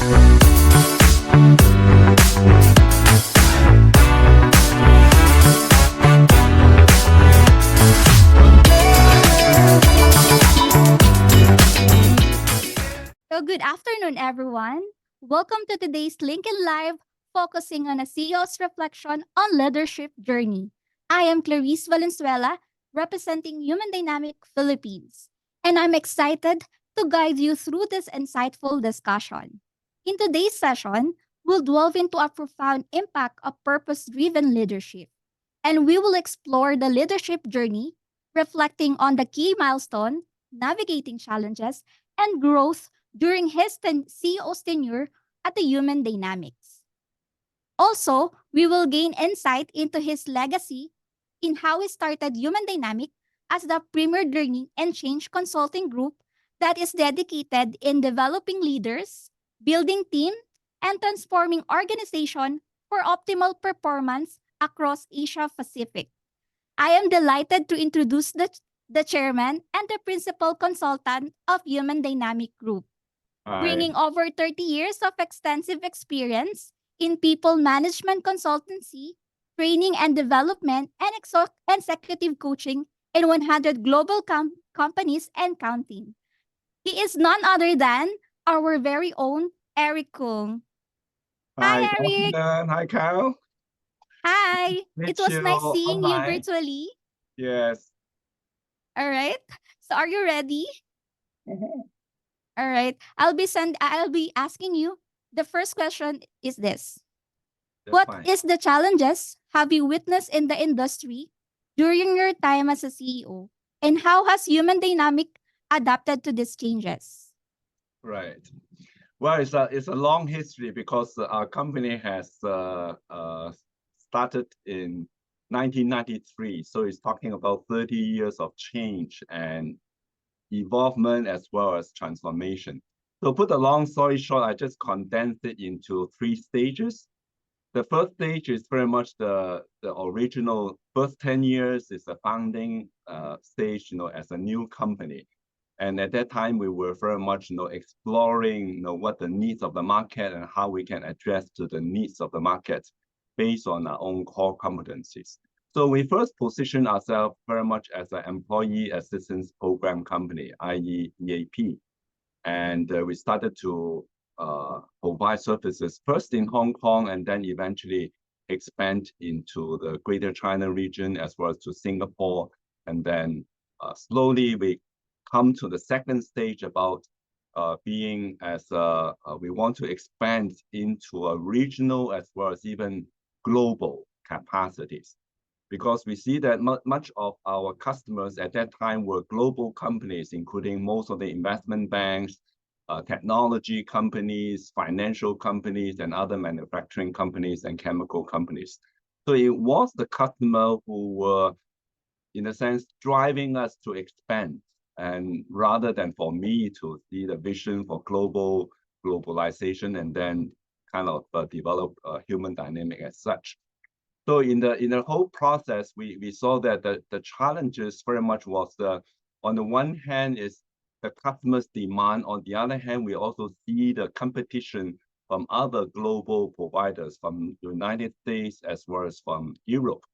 So, good afternoon, everyone. Welcome to today's Lincoln Live, focusing on a CEO's reflection on leadership journey. I am Clarice Valenzuela, representing Human Dynamic Philippines, and I'm excited to guide you through this insightful discussion. In today's session, we'll delve into a profound impact of purpose driven leadership, and we will explore the leadership journey, reflecting on the key milestone, navigating challenges, and growth during his CEO's tenure at the Human Dynamics. Also, we will gain insight into his legacy in how he started Human Dynamic as the premier learning and change consulting group that is dedicated in developing leaders, building team, and transforming organization for optimal performance across Asia Pacific. I am delighted to introduce the chairman and the principal consultant of Human Dynamic Group, Hi. bringing over 30 years of extensive experience in people management consultancy, training and development, and executive coaching in 100 global companies and counting. He is none other than our very own Eric Kung. Hi, Hi, good Eric. afternoon. Hi, Kyle. Hi. It Meet was you nice seeing you online. virtually. Yes. All right. So, are you ready? Mhm. All right. I'll be asking you. The first question is this. That's What fine. is the challenges have you witnessed in the industry during your time as a CEO? And how has human dynamic adapted to these changes? Right. Well, it's a long history because our company has started in 1993. So it's talking about 30 years of change and evolvement as well as transformation. So put a long story short, I just condensed it into 3 stages. The first stage is very much the original first 10 years is the founding stage, as a new company. And at that time, we were very much, exploring, what the needs of the market and how we can address to the needs of the market based on our own core competencies. So we first positioned ourselves very much as an employee assistance program company, i.e. EAP. And we started to provide services first in Hong Kong and then eventually expand into the Greater China region as well as to Singapore. And then slowly we come to the second stage about being as we want to expand into a regional as well as even global capacities, because we see that much of our customers at that time were global companies, including most of the investment banks, technology companies, financial companies, and other manufacturing companies and chemical companies. So it was the customer who were, in a sense, driving us to expand. And rather than for me to see the vision for globalization and then kind of develop human dynamic as such. So in the whole process, we saw that the challenges very much was on the one hand is the customer's demand. On the other hand, we also see the competition from other global providers from the United States as well as from Europe.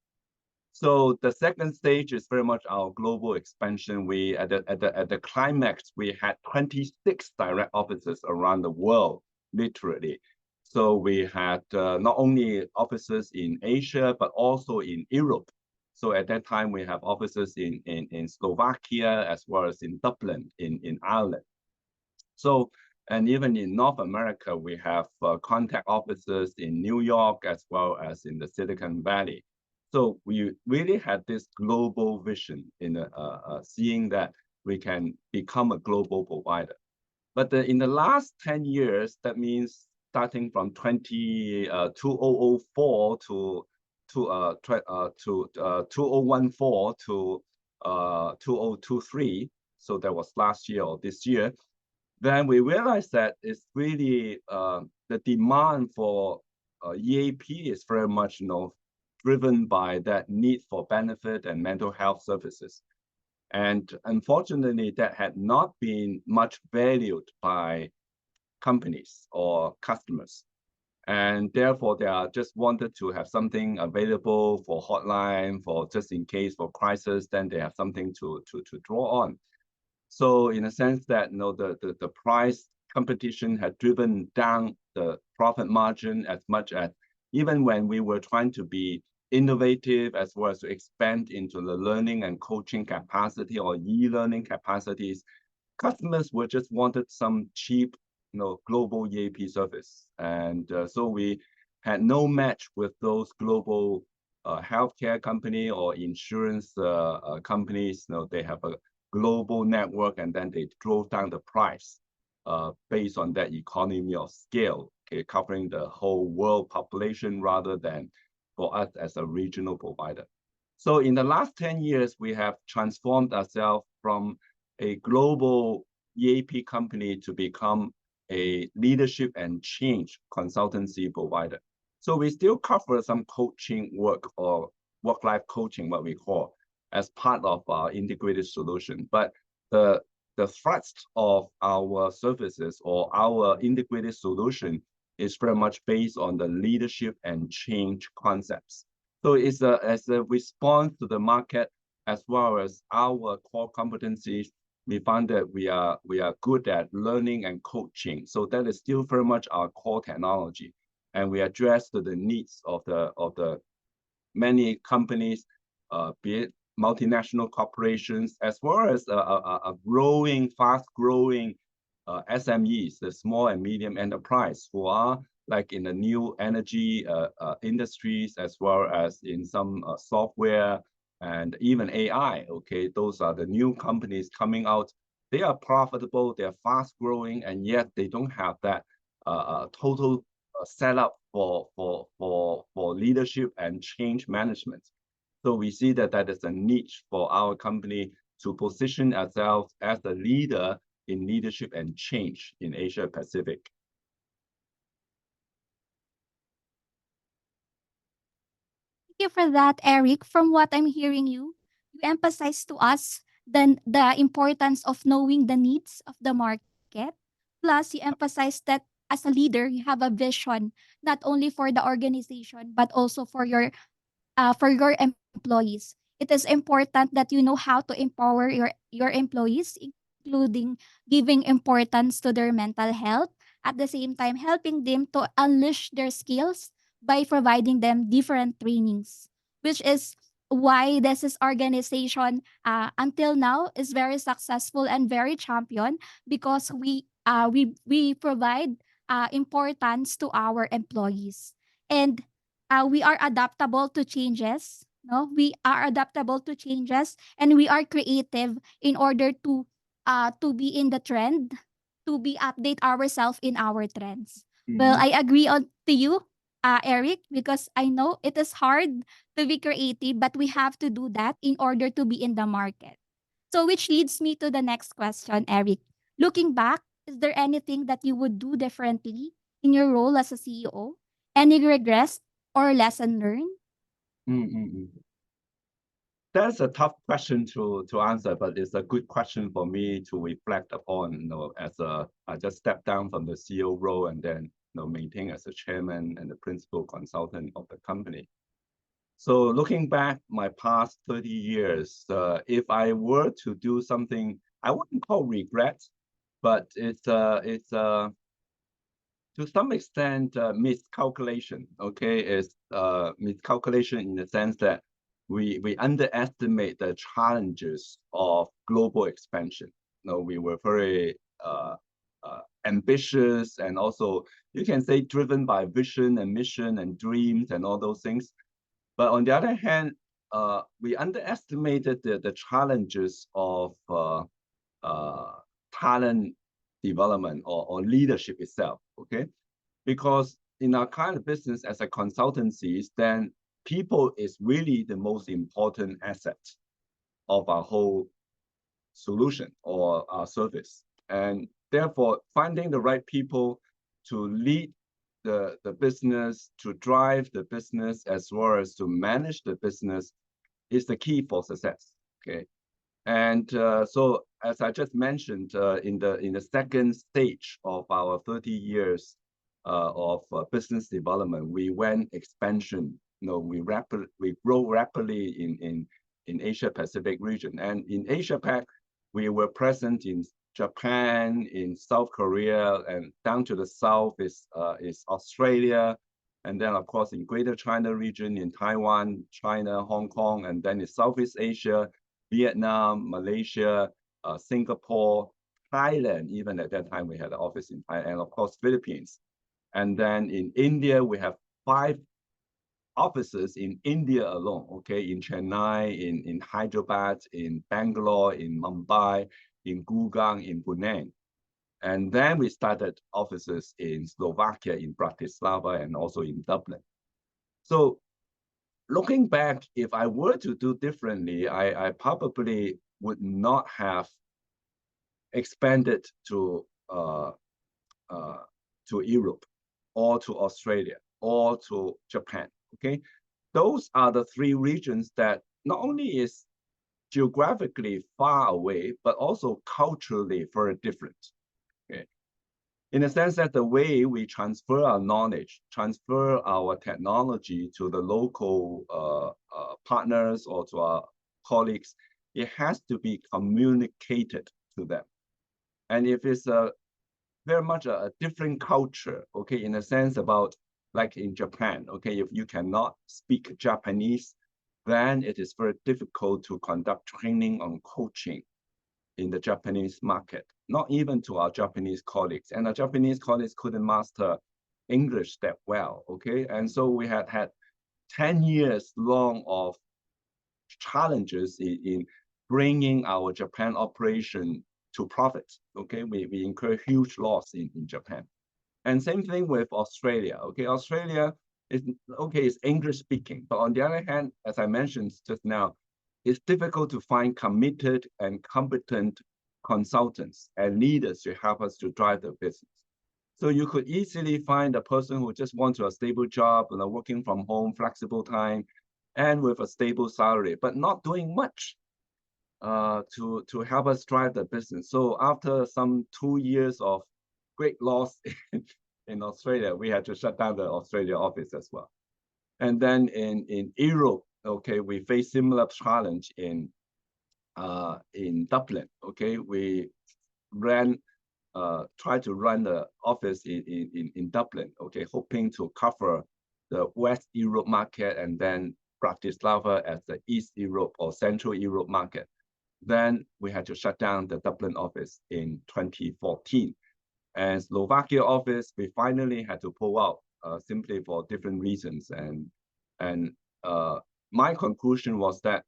So the second stage is very much our global expansion. We at the climax, we had 26 direct offices around the world, literally. So we had not only offices in Asia, but also in Europe. So at that time, we have offices in Slovakia as well as in Dublin, in Ireland. So, and even in North America, we have contact offices in New York as well as in the Silicon Valley. So we really had this global vision in seeing that we can become a global provider. But in the last 10 years, that means starting from 2004 to 2014 to 2023, so that was last year or this year, then we realized that it's really the demand for EAP is very much driven by that need for benefit and mental health services. And unfortunately, that had not been much valued by companies or customers. And therefore, they are just wanted to have something available for hotline, for just in case for crisis, then they have something to draw on. So in a sense that the price competition had driven down the profit margin as much as even when we were trying to be innovative as well as to expand into the learning and coaching capacity or e-learning capacities, customers were just wanted some cheap, global EAP service. And so we had no match with those global healthcare company or insurance companies. They have a global network, and then they drove down the price based on that economy of scale, okay, covering the whole world population rather than for us as a regional provider. So in the last 10 years, we have transformed ourselves from a global EAP company to become a leadership and change consultancy provider. So we still cover some coaching work or work-life coaching, what we call, as part of our integrated solution. But the thrust of our services or our integrated solution is very much based on the leadership and change concepts. So it's as a response to the market as well as our core competencies. We found that we are good at learning and coaching. So that is still very much our core technology, and we address the needs of the many companies, be it multinational corporations, as well as a growing, fast-growing SMEs, the small and medium enterprise, who are like in the new energy industries, as well as in some software and even AI. Okay, those are the new companies coming out. They are profitable, they are fast-growing, and yet they don't have that total setup for leadership and change management. So we see that that is a niche for our company to position ourselves as a leader in leadership and change in Asia Pacific. Thank you for that, Eric. From what I'm hearing you emphasize to us the importance of knowing the needs of the market. Plus, you emphasize that as a leader, you have a vision not only for the organization but also for your employees. It is important that you know how to empower your employees, including giving importance to their mental health, at the same time helping them to unleash their skills by providing them different trainings, which is why this is organization until now is very successful and very champion because we provide importance to our employees, and we are adaptable to changes. No, we are adaptable to changes, and we are creative in order to be in the trend, to be update ourselves in our trends. Well, I agree on to you, Eric, because I know it is hard to be creative, but we have to do that in order to be in the market. So, which leads me to the next question, Eric. Looking back, is there anything that you would do differently in your role as a CEO? Any regrets or lesson learned? That's a tough question to answer, but it's a good question for me to reflect upon. As I just stepped down from the CEO role and then maintain as a chairman and the principal consultant of the company. So looking back my past 30 years, if I were to do something, I wouldn't call regret, but it's to some extent miscalculation. Okay, it's miscalculation in the sense that we underestimate the challenges of global expansion. We were very ambitious, and also you can say driven by vision and mission and dreams and all those things. But on the other hand, we underestimated the challenges of talent development or leadership itself. Okay, because in our kind of business as a consultancy, then people is really the most important asset of our whole solution or our service. And therefore, finding the right people to lead the business, to drive the business, as well as to manage the business is the key for success. Okay. And so as I just mentioned, in the second stage of our 30 years of business development, we went expansion. We grow rapidly in Asia Pacific region, and in Asia Pac, we were present in Japan, in South Korea, and down to the south is Australia, and then of course in Greater China region, in Taiwan, China, Hong Kong, and then in Southeast Asia, Vietnam, Malaysia, Singapore, Thailand. Even at that time we had an office in Thailand, and of course Philippines. And then in India, we have 5 offices in India alone, okay, in Chennai, in Hyderabad, in Bangalore, in Mumbai, in Gurgaon, in Pune. And then we started offices in Slovakia, in Bratislava, and also in Dublin. So looking back, if I were to do differently, I probably would not have expanded to Europe, or to Australia, or to Japan. Okay, those are the 3 regions that not only is geographically far away, but also culturally very different. Okay, in the sense that the way we transfer our knowledge, transfer our technology to the local partners or to our colleagues, it has to be communicated to them. And if it's very much a different culture, okay, in a sense about, like in Japan, okay, if you cannot speak Japanese, then it is very difficult to conduct training on coaching in the Japanese market, not even to our Japanese colleagues. And our Japanese colleagues couldn't master English that well, okay? And so we had 10 years long of challenges in bringing our Japan operation to profit, okay? We incur huge loss in Japan. And same thing with Australia, okay? Australia is, okay, it's English speaking, but on the other hand, as I mentioned just now, it's difficult to find committed and competent consultants and leaders to help us to drive the business. So you could easily find a person who just wants a stable job, working from home, flexible time, and with a stable salary, but not doing much to help us drive the business. So after some 2 years of great loss in Australia, we had to shut down the Australia office as well. And then in Europe, okay, we face similar challenge in Dublin. Okay, we tried to run the office in Dublin. Okay, hoping to cover the West Europe market and then Bratislava as the East Europe or Central Europe market. Then we had to shut down the Dublin office in 2014. And Slovakia office, we finally had to pull out simply for different reasons. And my conclusion was that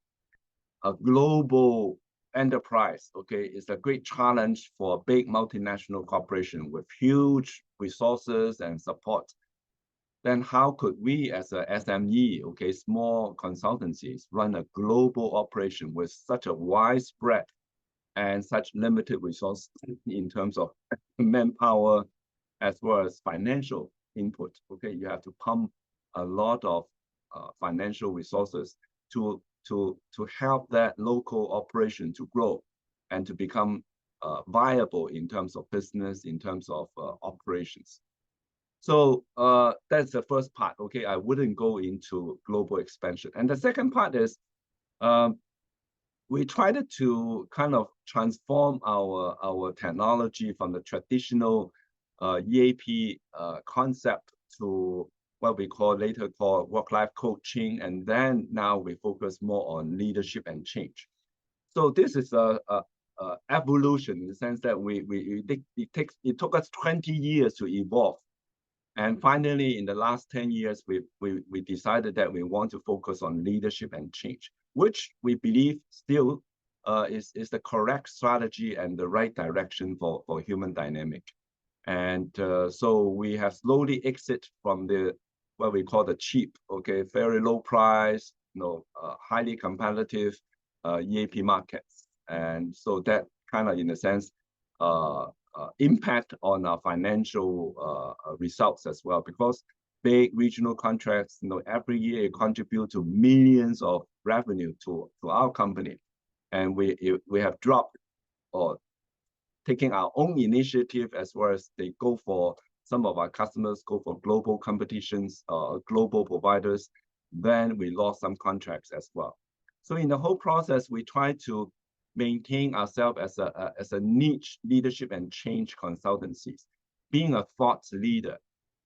a global enterprise, okay, is a great challenge for a big multinational corporation with huge resources and support. Then how could we as a SME, okay, small consultancies, run a global operation with such a widespread and such limited resources in terms of manpower as well as financial input? Okay, you have to pump a lot of financial resources to help that local operation to grow and to become viable in terms of business, in terms of operations. So that's the first part. Okay, I wouldn't go into global expansion. And the second part is we tried to kind of transform our technology from the traditional EAP concept to what we later call work-life coaching, and then now we focus more on leadership and change. So this is a evolution in the sense that it took us 20 years to evolve. And finally, in the last 10 years, we decided that we want to focus on leadership and change, which we believe still is the correct strategy and the right direction for human dynamic. And so we have slowly exit from what we call the cheap, okay, very low price, highly competitive EAP markets. And so that kind of, in a sense, impact on our financial results as well, because big regional contracts, every year contribute to millions of revenue to our company, and we have dropped or taking our own initiative, as well as they go for some of our customers go for global competitions, global providers, then we lost some contracts as well. So in the whole process, we try to maintain ourselves as a niche leadership and change consultancies, being a thought leader,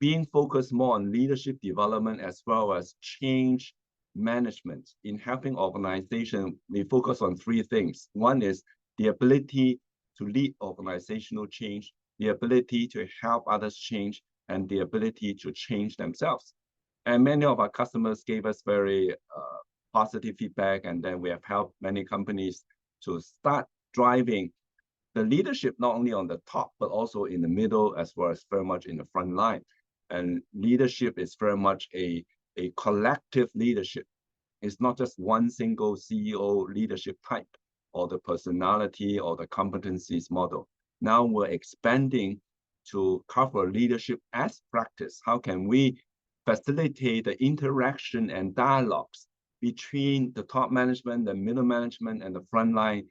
being focused more on leadership development as well as change management. In helping organization, we focus on three things. One is the ability to lead organizational change, the ability to help others change, and the ability to change themselves. And many of our customers gave us very positive feedback, and then we have helped many companies to start driving the leadership, not only on the top, but also in the middle, as well as very much in the front line. And leadership is very much a collective leadership. It's not just one single CEO leadership type or the personality or the competencies model. Now we're expanding to cover leadership as practice. How can we facilitate the interaction and dialogues between the top management, the middle management, and the frontline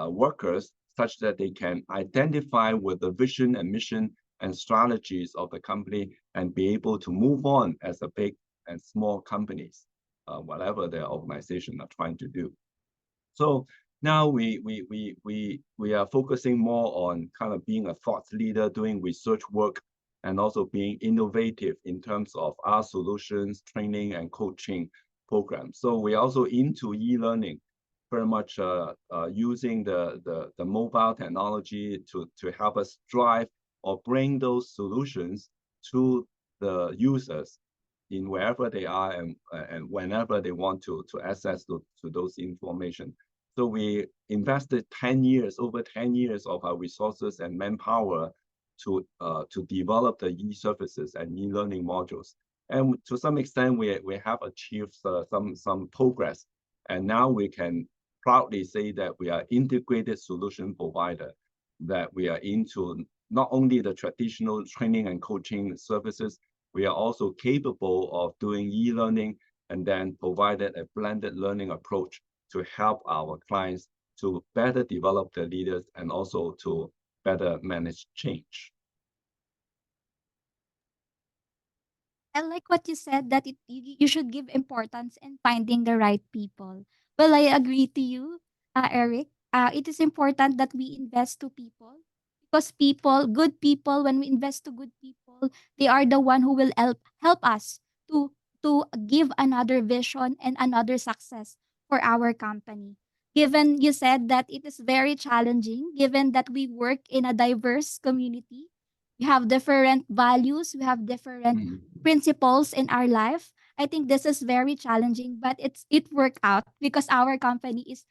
workers, such that they can identify with the vision and mission and strategies of the company and be able to move on as a big and small companies, whatever their organization are trying to do. So now we are focusing more on kind of being a thought leader, doing research work, and also being innovative in terms of our solutions, training, and coaching programs. So we're also into e-learning, very much using the mobile technology to help us drive or bring those solutions to the users in wherever they are and whenever they want to access to those information. So we invested 10 years, over 10 years of our resources and manpower to develop the e-services and e-learning modules. And to some extent, we have achieved some progress. And now we can proudly say that we are integrated solution provider, that we are into not only the traditional training and coaching services, we are also capable of doing e-learning and then provided a blended learning approach to help our clients to better develop their leaders and also to better manage change. I like what you said that you should give importance in finding the right people. Well, I agree to you, Eric. It is important that we invest to people because good people, when we invest to good people, they are the one who will help us to give another vision and another success for our company. Given you said that it is very challenging, given that we work in a diverse community, we have different values, we have different principles in our life. I think this is very challenging, but it worked out because our company is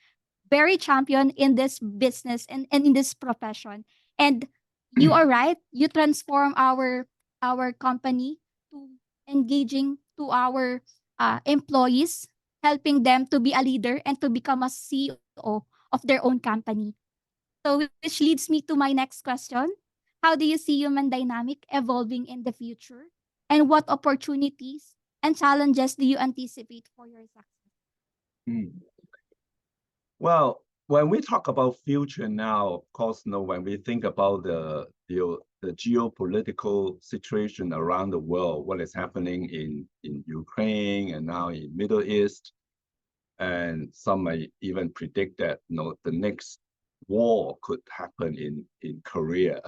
very champion in this business and in this profession. And you are right, you transform our company to engaging to our employees, helping them to be a leader and to become a CEO of their own company. So which leads me to my next question. How do you see human dynamic evolving in the future? And what opportunities and challenges do you anticipate for your success? Well, when we talk about future now, of course, when we think about the geopolitical situation around the world, what is happening in Ukraine and now in Middle East, and some may even predict that the next war could happen in Korea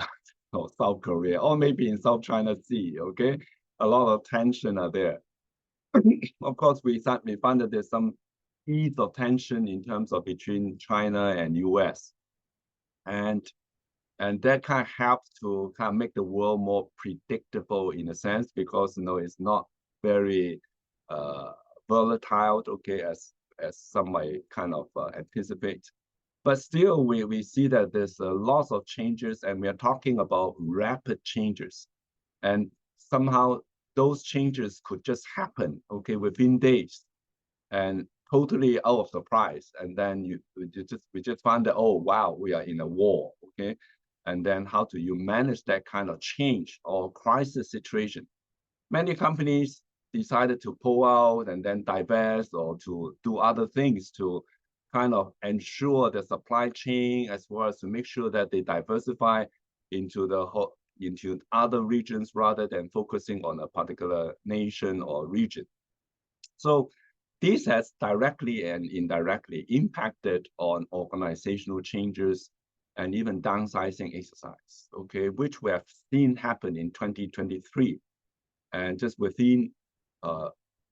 or South Korea, or maybe in South China Sea. Okay, a lot of tension are there. Of course, we found that there's some ease of tension in terms of between China and US. And that kind of helps to kind of make the world more predictable in a sense, because it's not very volatile, okay, as some might kind of anticipate. But still, we see that there's lots of changes, and we are talking about rapid changes. And somehow those changes could just happen, okay, within days, and totally out of surprise. And then we just find that, oh, wow, we are in a war, okay? And then how do you manage that kind of change or crisis situation? Many companies decided to pull out and then divest or to do other things to kind of ensure the supply chain as well as to make sure that they diversify into into other regions rather than focusing on a particular nation or region. So this has directly and indirectly impacted on organizational changes and even downsizing exercise, okay, which we have seen happen in 2023. And just within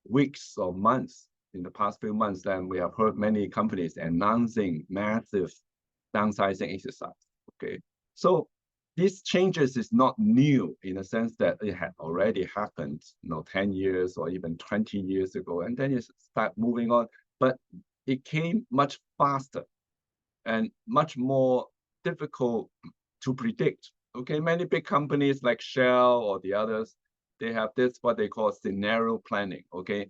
weeks or months, in the past few months, then we have heard many companies announcing massive downsizing exercise, okay? So these changes is not new in a sense that it had already happened, 10 years or even 20 years ago, and then it start moving on. But it came much faster and much more difficult to predict. Okay, many big companies like Shell or the others, they have this what they call scenario planning. Okay,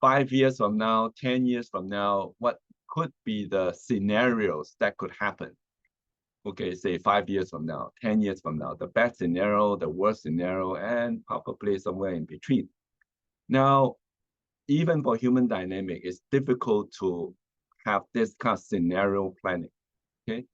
5 years from now, 10 years from now, what could be the scenarios that could happen? Okay, say 5 years from now, 10 years from now, the best scenario, the worst scenario, and probably somewhere in between. Now, even for human dynamic, it's difficult to have this kind of scenario planning. Okay,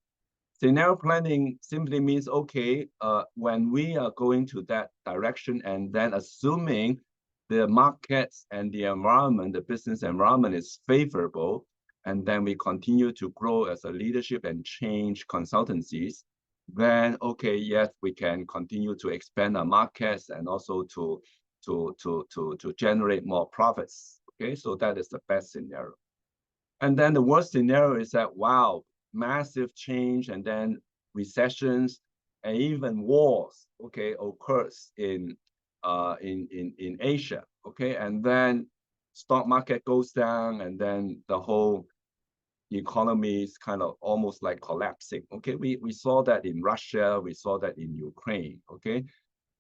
scenario planning simply means, okay, when we are going to that direction and then assuming the markets and the environment, the business environment is favorable, and then we continue to grow as a leadership and change consultancies, then, okay, yes, we can continue to expand our markets and also to generate more profits. Okay, so that is the best scenario. And then the worst scenario is that, wow, massive change and then recessions and even wars, okay, occurs in Asia, okay, and then stock market goes down and then the whole economy is kind of almost like collapsing. Okay, we saw that in Russia, we saw that in Ukraine, okay,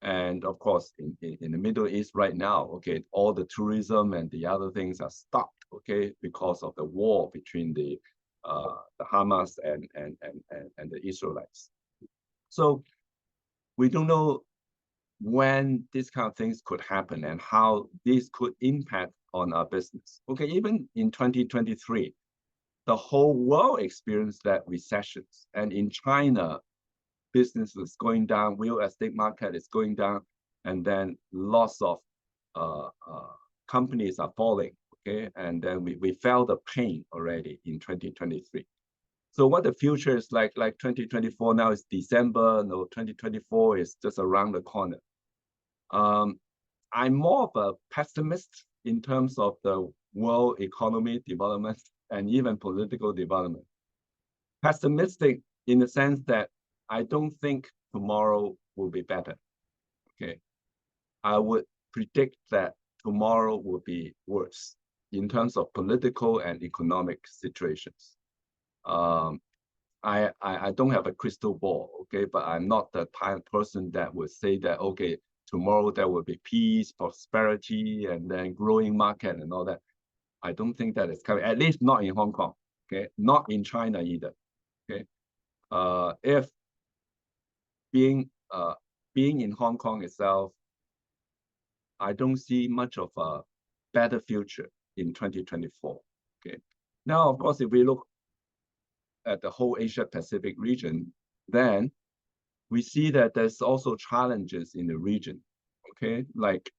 and of course in the Middle East right now, okay, all the tourism and the other things are stopped, okay, because of the war between the Hamas and the Israelites. So we don't know when these kind of things could happen and how this could impact on our business. Okay, even in 2023, the whole world experienced that recessions. And in China, business is going down, real estate market is going down, and then lots of companies are falling, okay? And then we felt the pain already in 2023. So what the future is like 2024 now is December, no, 2024 is just around the corner. I'm more of a pessimist in terms of the world economy development and even political development. Pessimistic in the sense that I don't think tomorrow will be better. Okay, I would predict that tomorrow will be worse in terms of political and economic situations. I don't have a crystal ball, okay, but I'm not the type of person that would say that, okay, tomorrow there will be peace, prosperity, and then growing market and all that. I don't think that is coming, at least not in Hong Kong, okay, not in China either, okay. If being in Hong Kong itself, I don't see much of a better future in 2024. Okay. Now, of course, if we look at the whole Asia Pacific region, then we see that there's also challenges in the region. Okay, like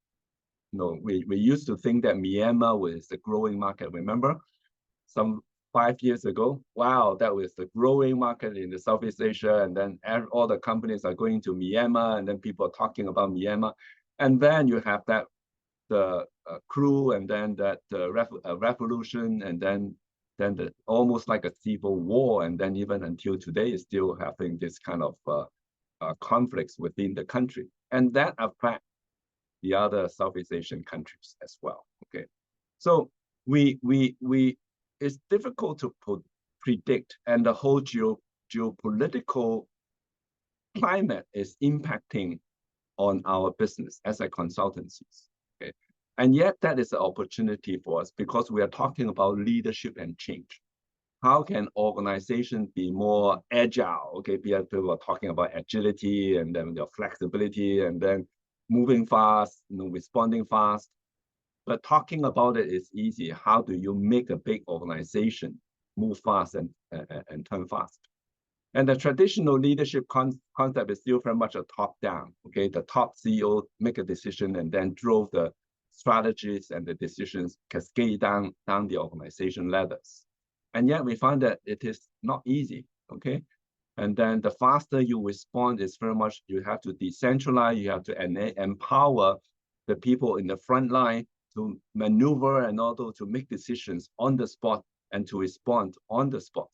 we used to think that Myanmar was the growing market. Remember, some 5 years ago, wow, that was the growing market in the Southeast Asia, and then all the companies are going to Myanmar, and then people are talking about Myanmar, and then you have that the coup, and then that revolution, and then the almost like a civil war, and then even until today is still having this kind of conflicts within the country, and that affects the other Southeast Asian countries as well. Okay, so it's difficult to predict, and the whole geopolitical climate is impacting on our business as a consultancies. Okay, and yet that is an opportunity for us because we are talking about leadership and change. How can organizations be more agile? Okay, people are talking about agility and then your flexibility and then moving fast, responding fast. But talking about it is easy. How do you make a big organization move fast and turn fast. And the traditional leadership concept is still very much a top-down. Okay, the top CEO make a decision and then drove the strategies and the decisions cascade down the organization ladders. And yet we find that it is not easy. Okay, and then the faster you respond is very much you have to decentralize, you have to empower the people in the front line to maneuver and also to make decisions on the spot and to respond on the spot.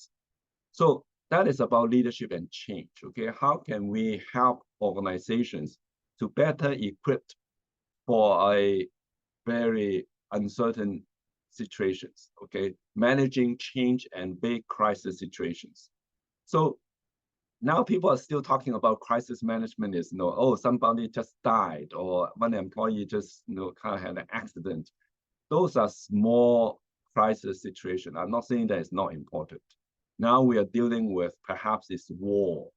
So that is about leadership and change. Okay, how can we help organizations to better equipped for a very uncertain situations? Okay, managing change and big crisis situations. So now people are still talking about crisis management is, oh, somebody just died or one employee just, kind of had an accident. Those are small crisis situations. I'm not saying that it's not important. Now we are dealing with perhaps it's war,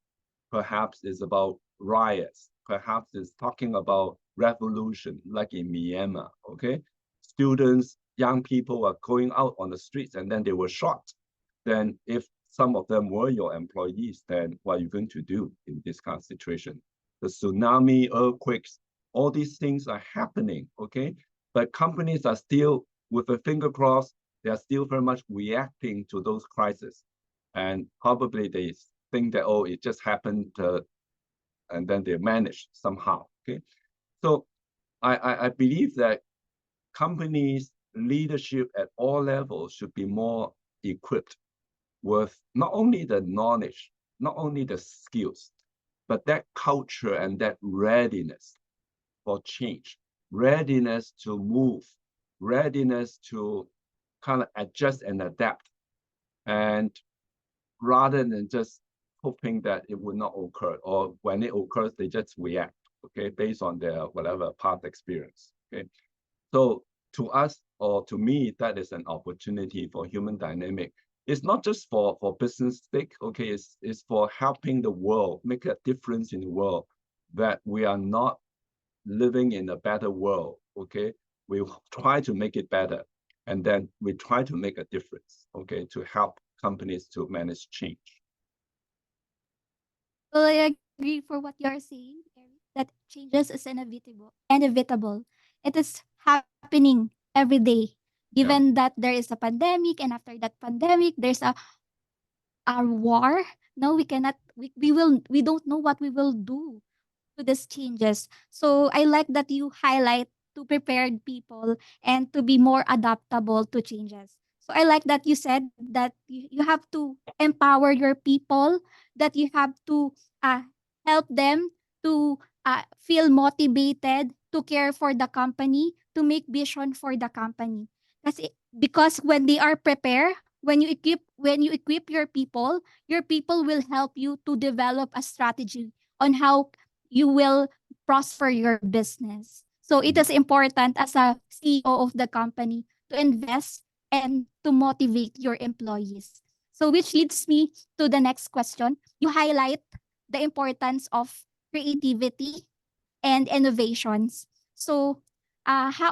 perhaps it's about riots, perhaps it's talking about revolution like in Myanmar, okay? Students, young people are going out on the streets and then they were shot. Then if some of them were your employees, then what are you going to do in this kind of situation? The tsunami, earthquakes, all these things are happening, okay? But companies are still, with a finger crossed, they are still very much reacting to those crises. And probably they think that, oh, it just happened, and then they manage somehow, okay? So I believe that companies' leadership at all levels should be more equipped with not only the knowledge, not only the skills, but that culture and that readiness for change, readiness to move, readiness to kind of adjust and adapt. And rather than just hoping that it would not occur, or when it occurs, they just react, okay, based on their whatever past experience, okay? So to us, or to me, that is an opportunity for human dynamic. It's not just for business sake, okay, it's for helping the world, make a difference in the world, that we are not living in a better world, okay? We try to make it better, and then we try to make a difference, okay, to help companies to manage change. Well, I agree for what you're saying, Eric, that changes is inevitable. It is happening every day. Yeah. Given that there is a pandemic, and after that pandemic, there's a war. No, we cannot. We don't know what we will do to these changes. So I like that you highlight to prepared people and to be more adaptable to changes. So I like that you said that you have to empower your people, that you have to uh, help them to feel motivated to care for the company, to make vision for the company. Because when they are prepared, when you equip your people will help you to develop a strategy on how you will prosper your business. So it is important as a CEO of the company to invest and to motivate your employees. So which leads me to the next question. You highlight the importance of creativity and innovations. So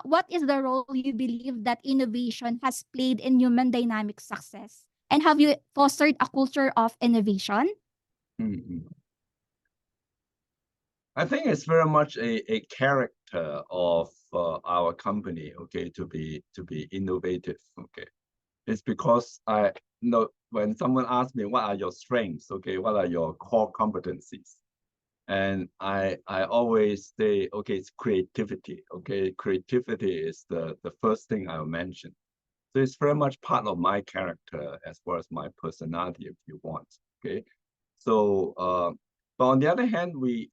what is the role you believe that innovation has played in human dynamic success? And have you fostered a culture of innovation? Mm-hmm. I think it's very much a character of our company, okay, to be innovative, okay. It's because I know when someone asks me what are your strengths, okay, what are your core competencies, and I always say, okay, it's creativity, okay. Creativity is the first thing I'll mention. So it's very much part of my character as well as my personality, if you want, okay. So, but on the other hand, we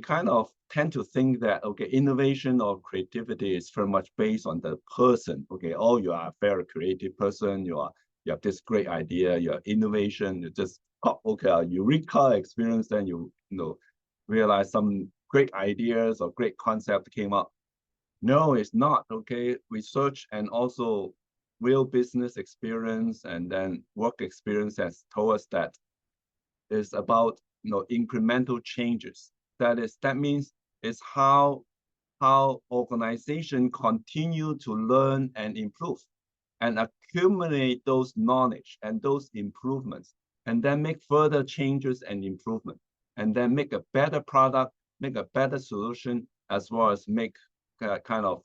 kind of tend to think that, okay, innovation or creativity is very much based on the person. Okay, oh, you are a very creative person. You have this great idea. Your innovation. You just okay, a eureka experience. Then you realize some great ideas or great concept came up. No, it's not. Okay, research and also real business experience and then work experience has told us that is about incremental changes. That means it's how organization continue to learn and improve. and accumulate those knowledge and those improvements, and then make further changes and improvement, and then make a better product, make a better solution, as well as make kind of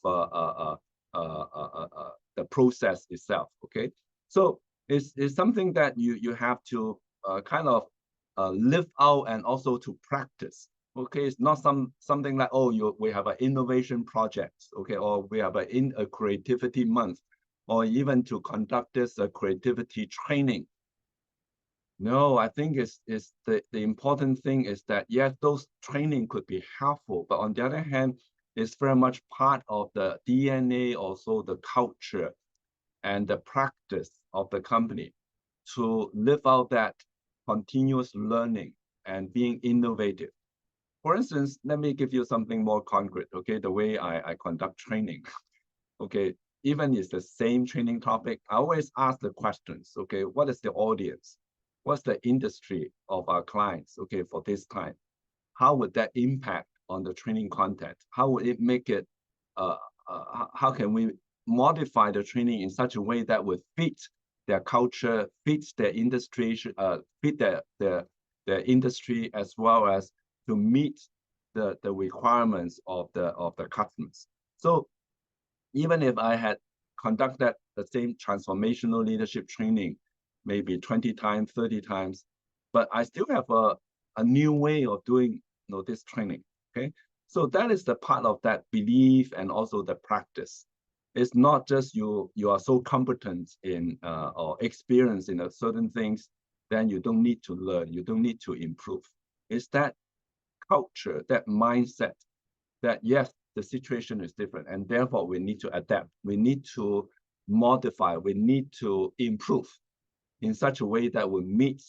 the process itself. Okay, so it's something that you have to kind of live out and also to practice. Okay, it's not something like, oh, we have an innovation project, okay, or we have a creativity month, or even to conduct this creativity training. No, I think it's the important thing is that, yes, those training could be helpful, but on the other hand, it's very much part of the DNA, also the culture and the practice of the company to live out that continuous learning and being innovative. For instance, let me give you something more concrete, okay? The way I conduct training, okay? Even it's the same training topic, I always ask the questions, okay? What is the audience? What's the industry of our clients, okay, for this time? How would that impact on the training content? How would it make it, how can we modify the training in such a way that would fit their culture, fits their industry, fit their industry, as well as to meet the requirements of the customers. So even if I had conducted the same transformational leadership training, maybe 20 times, 30 times, but I still have a new way of doing this training. Okay, so that is the part of that belief and also the practice. It's not just you are so competent in or experienced in certain things, then you don't need to learn, you don't need to improve. It's that culture, that mindset, that yes, the situation is different, and therefore we need to adapt, we need to modify, we need to improve in such a way that will meet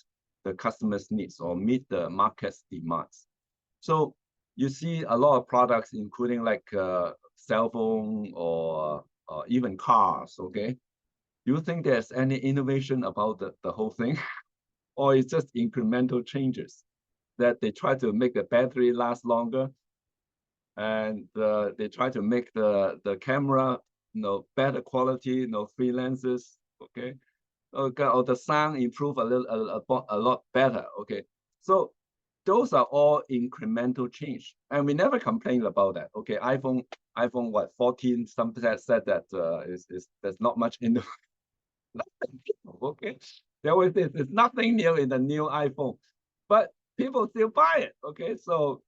the customer's needs or meet the market's demands. So you see a lot of products, including like cell phone or even cars, okay? Do you think there's any innovation about the whole thing? Or it's just incremental changes that they try to make the battery last longer, and they try to make the camera better quality, three lenses, okay? Okay, or the sound improve a lot better, okay? So those are all incremental change, and we never complained about that. Okay, iPhone what 14, some said that there's not much in the okay. There was this, there's nothing new in the new iPhone, but people still buy it. Okay, so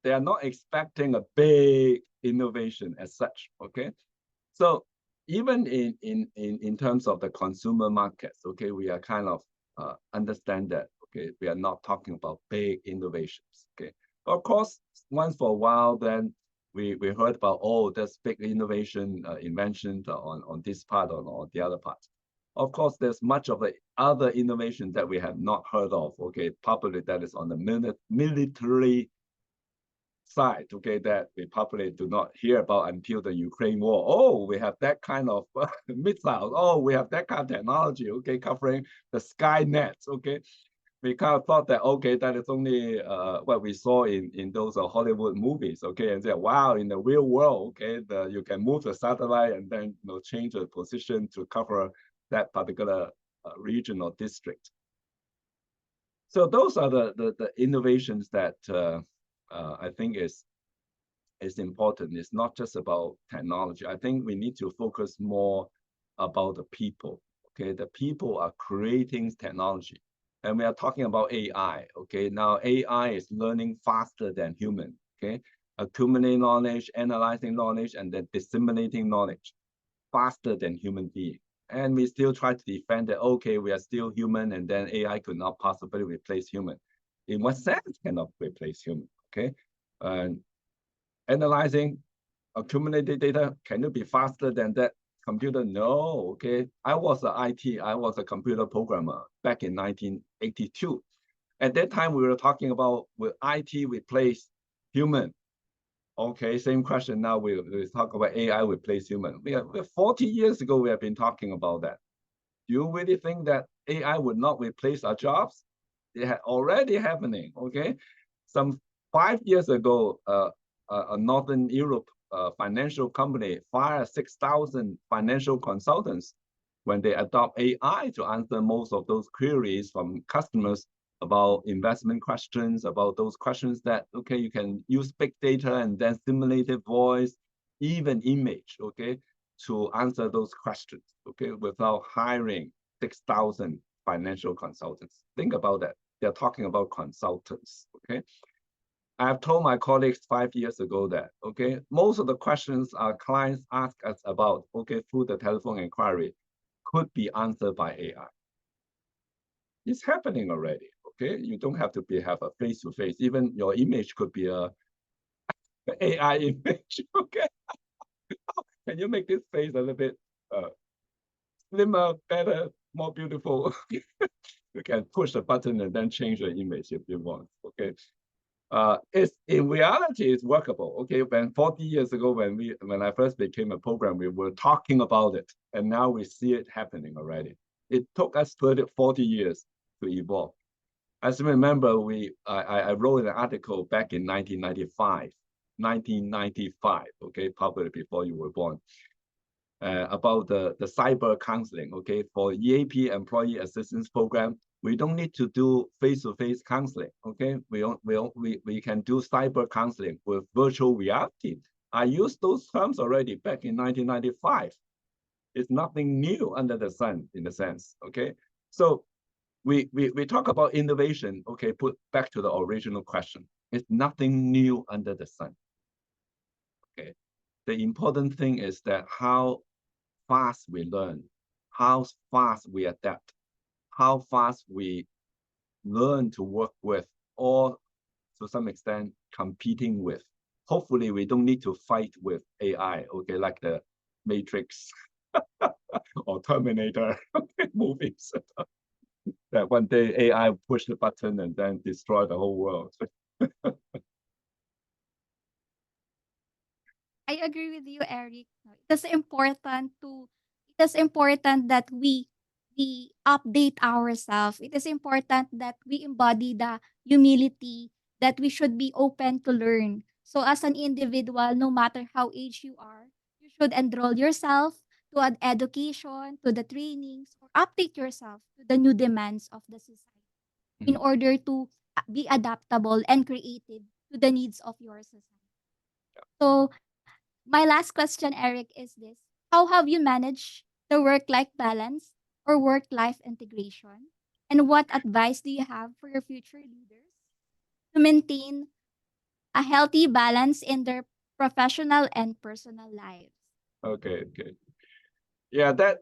they are not expecting a big innovation as such. Okay, so even in terms of the consumer markets, okay, we are kind of understand that, okay, we are not talking about big innovations, okay. Of course, once for a while, then we heard about, oh, there's big innovation, invention on this part or on the other part. Of course, there's much of the other innovation that we have not heard of, okay, probably that is on the military side, okay, that we probably do not hear about until the Ukraine war. Oh, we have that kind of missiles. Oh, we have that kind of technology, okay, covering the sky nets, okay. We kind of thought that, okay, that is only what we saw in those Hollywood movies, okay, and say, wow, in the real world, okay, you can move the satellite and then change the position to cover that particular region or district. So those are the innovations that I think is important. It's not just about technology. I think we need to focus more about the people. Okay, the people are creating technology, and we are talking about AI. Okay, now AI is learning faster than human. Okay, accumulating knowledge, analyzing knowledge, and then disseminating knowledge faster than human being. And we still try to defend that, okay, we are still human, and then AI could not possibly replace human. In what sense cannot replace human? Okay, and analyzing accumulated data, can it be faster than that computer? No, okay. I was a computer programmer back in 1982. At that time, we were talking about, will IT replace human? Okay, same question now. We talk about AI replace human. We are 40 years ago, we have been talking about that. Do you really think that AI would not replace our jobs? It had already happening, okay? Some 5 years ago, a Northern Europe financial company fired 6,000 financial consultants when they adopt AI to answer most of those queries from customers about investment questions, about those questions that, okay, you can use big data and then simulated voice, even image, okay, to answer those questions, okay, without hiring 6,000 financial consultants. Think about that. They're talking about consultants, okay? I've told my colleagues 5 years ago that, okay, most of the questions our clients ask us about, okay, through the telephone inquiry could be answered by AI. It's happening already, okay? You don't have to have a face-to-face. Even your image could be a AI image, okay? Can you make this face a little bit slimmer, better, more beautiful? You can push the button and then change the image if you want, okay? It's in reality, it's workable. Okay, when 40 years ago, when I first became a program, we were talking about it, and now we see it happening already. It took us 40 years to evolve. As you remember, I wrote an article back in 1995, okay, probably before you were born, about the cyber counseling, okay, for EAP Employee Assistance Program. We don't need to do face-to-face counseling, okay? We can do cyber counseling with virtual reality. I used those terms already back in 1995. It's nothing new under the sun, in a sense, okay? So we talk about innovation, okay, put back to the original question. It's nothing new under the sun, okay? The important thing is that how fast we learn, how fast we adapt, how fast we learn to work with, or to some extent competing with. Hopefully we don't need to fight with AI, okay, like the Matrix or Terminator movies. That one day AI push the button and then destroy the whole world. I agree with you, Eric. It is important that we update ourselves. It is important that we embody the humility that we should be open to learn. So as an individual, no matter how age you are, you should enroll yourself to an education, to the trainings, or update yourself to the new demands of the society in order to be adaptable and creative to the needs of your society. So my last question, Eric, is this. How have you managed the work-life balance or work-life integration? And what advice do you have for your future leaders to maintain a healthy balance in their professional and personal lives? Okay, okay. Yeah, that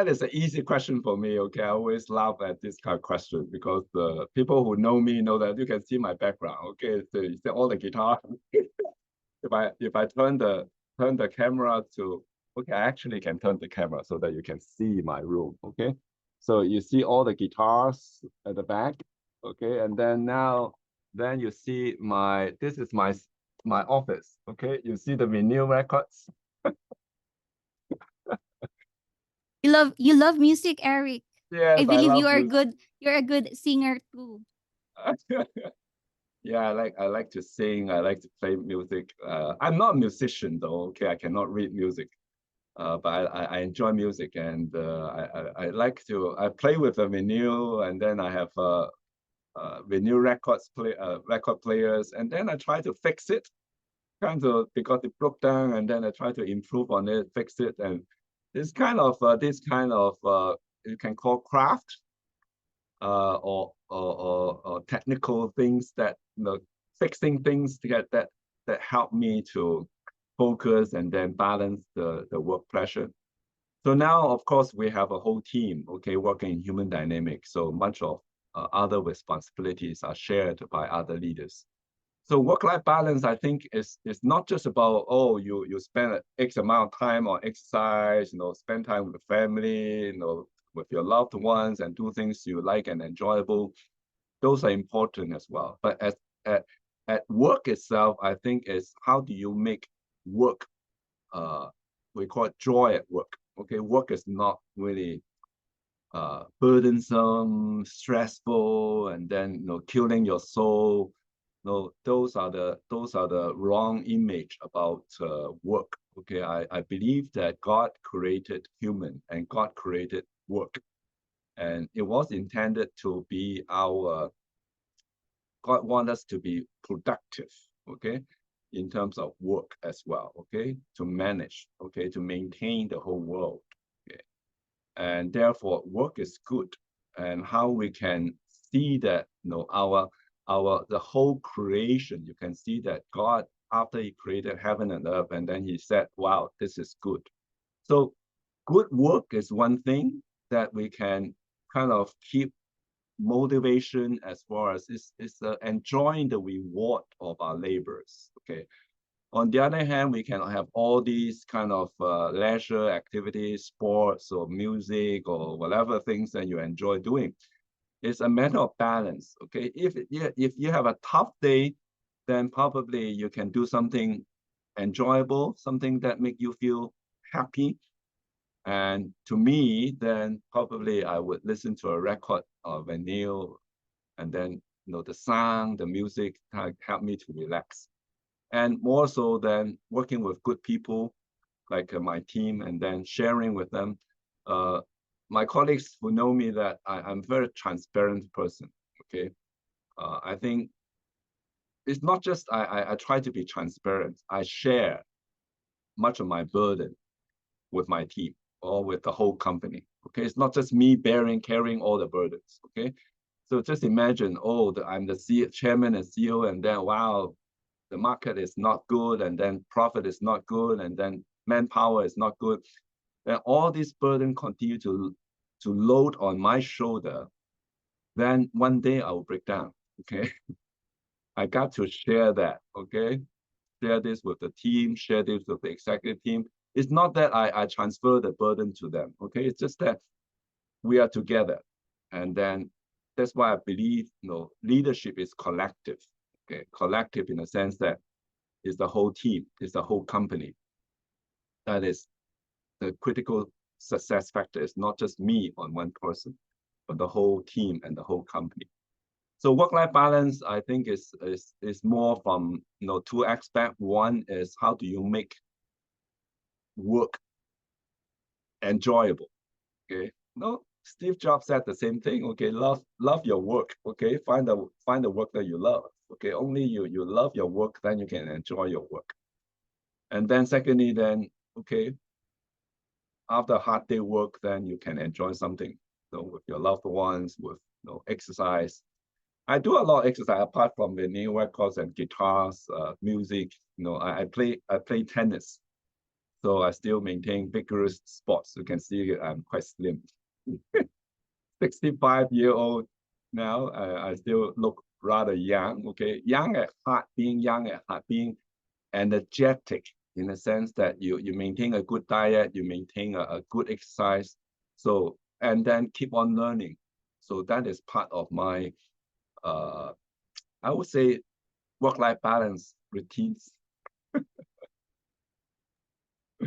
is an easy question for me. Okay, I always laugh at this kind of question because the people who know me know that you can see my background. Okay, so you see all the guitar. If I turn the camera to, okay, I actually can turn the camera so that you can see my room. Okay, so you see all the guitars at the back. Okay, and then you see this is my office. Okay, you see the vinyl records. You love music, Eric. I Yes, I believe love music. you're a good singer too. Yeah, I like to sing. I like to play music. I'm not a musician though. Okay, I cannot read music. But I enjoy music, and I like to play with the vinyl, and then I have vinyl record players, and then I try to fix it, kind of because it broke down, and then I try to improve on it, fix it, and this kind of you can call craft, or technical things that, fixing things to get that help me to focus and then balance the work pressure. So now, of course, we have a whole team, okay, working in human dynamics. So much of other responsibilities are shared by other leaders. So work-life balance, I think, is not just about, oh, you spend X amount of time on exercise, spend time with the family, with your loved ones, and do things you like and enjoyable. Those are important as well. But at work itself, I think is how do you make work, we call it joy at work. Okay, work is not really burdensome, stressful, and then killing your soul. No, those are the wrong image about work. Okay, I believe that God created human and God created work, and it was intended to be our God want us to be productive. Okay, in terms of work as well. Okay, to manage. Okay, to maintain the whole world. Okay, and therefore work is good. And how we can see that, our the whole creation, you can see that God, after he created heaven and earth, and then he said, wow, this is good. So good work is one thing that we can kind of keep motivation, as far as is enjoying the reward of our labors. Okay, on the other hand, we can have all these kind of leisure activities, sports or music or whatever things that you enjoy doing. It's a matter of balance. Okay, if you have a tough day, then probably you can do something enjoyable, something that make you feel happy. And to me, then probably I would listen to a record of vinyl, and then the sound, the music help me to relax. And more so than working with good people like my team, and then sharing with them. Uh, my colleagues who know me, that I'm a very transparent person. Okay, I think it's not just I try to be transparent. I share much of my burden with my team or with the whole company. Okay, it's not just me carrying all the burdens. Okay, so just imagine, oh, I'm the chairman and CEO, and then wow, the market is not good, and then profit is not good, and then manpower is not good, and all this burden continue to load on my shoulder, then one day I will break down. Okay, I got to share that. Okay, share this with the team, share this with the executive team. It's not that I transfer the burden to them. Okay, it's just that we are together, and then that's why I believe leadership is collective. Okay, collective in the sense that it's the whole team, it's the whole company. That is the critical success factor. Is not just me on one person, but the whole team and the whole company. So work-life balance, I think, is more from two aspects. One is, how do you make work enjoyable? Okay, no, Steve Jobs said the same thing. Okay, love your work. Okay, find the work that you love. Okay, only you love your work, then you can enjoy your work. And then secondly, then okay, after a hard day work, then you can enjoy something, with your loved ones, with exercise. I do a lot of exercise apart from the new records and guitars, music. I play tennis, so I still maintain vigorous sports. You can see I'm quite slim. 65-year-old now. I still look rather young. Okay, young at heart, being energetic, in the sense that you maintain a good diet, you maintain a good exercise, so, and then keep on learning. So that is part of my uh I would say work-life balance routines.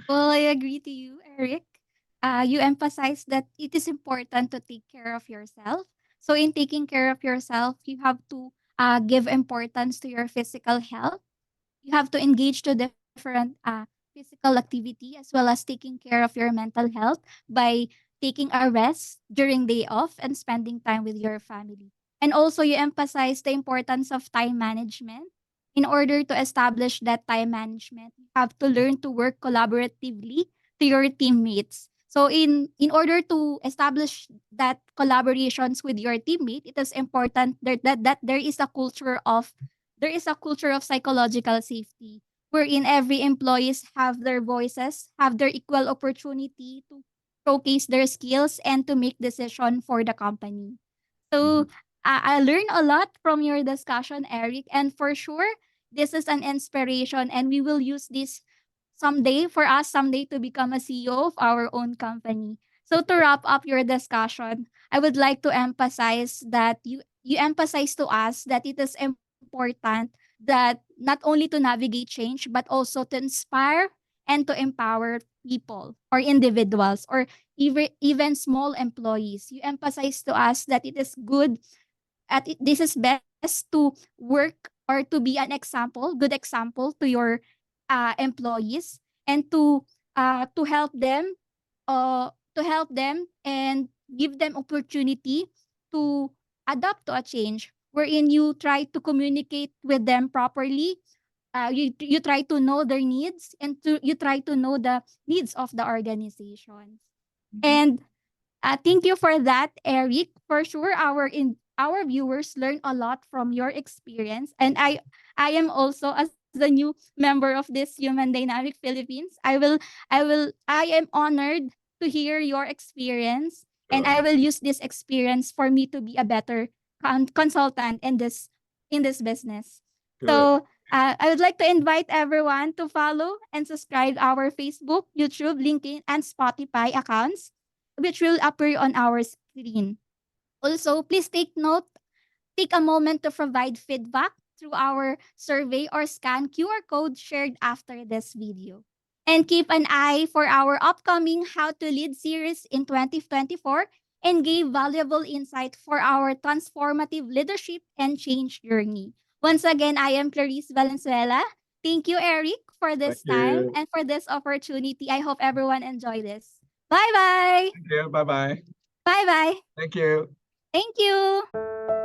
Well, I agree to you, Eric. You emphasize that it is important to take care of yourself. So, in taking care of yourself, you have to give importance to your physical health. You have to engage to different physical activity, as well as taking care of your mental health by taking a rest during day off and spending time with your family. And also, you emphasize the importance of time management. In order to establish that time management, you have to learn to work collaboratively to your teammates. So in order to establish that collaborations with your teammate, it is important that there is a culture of psychological safety, wherein every employees have their voices, have their equal opportunity to showcase their skills and to make decision for the company. So Mhm. I learned a lot from your discussion, Eric, and for sure this is an inspiration, and we will use this someday for us someday to become a CEO of our own company. So to wrap up your discussion, I would like to emphasize that you emphasize to us that it is important that not only to navigate change but also to inspire and to empower people or individuals or even small employees. You emphasize to us that it is good this is best to work or to be an example, good example to your employees, and to help them, and give them opportunity to adapt to a change wherein you try to communicate with them properly. You try to know their needs, and you try to know the needs of the organization. Mhm. And thank you for that, Eric. For sure, our viewers learn a lot from your experience, and I am also, as a new member of this Human Dynamic Philippines, I am honored to hear your experience, and Sure, I will use this experience for me to be a better consultant in this business. good. So I would like to invite everyone to follow and subscribe our Facebook, YouTube, LinkedIn, and Spotify accounts, which will appear on our screen. Also, please take a moment to provide feedback through our survey or scan QR code shared after this video. And keep an eye for our upcoming How to Lead series in 2024, and gave valuable insight for our transformative leadership and change journey. Once again, I am Clarice Valenzuela. Thank you, Eric, for Thank this time you. and for this opportunity. I hope everyone enjoy this. Bye bye. Thank you. Bye bye. Bye bye. Thank you. Thank you.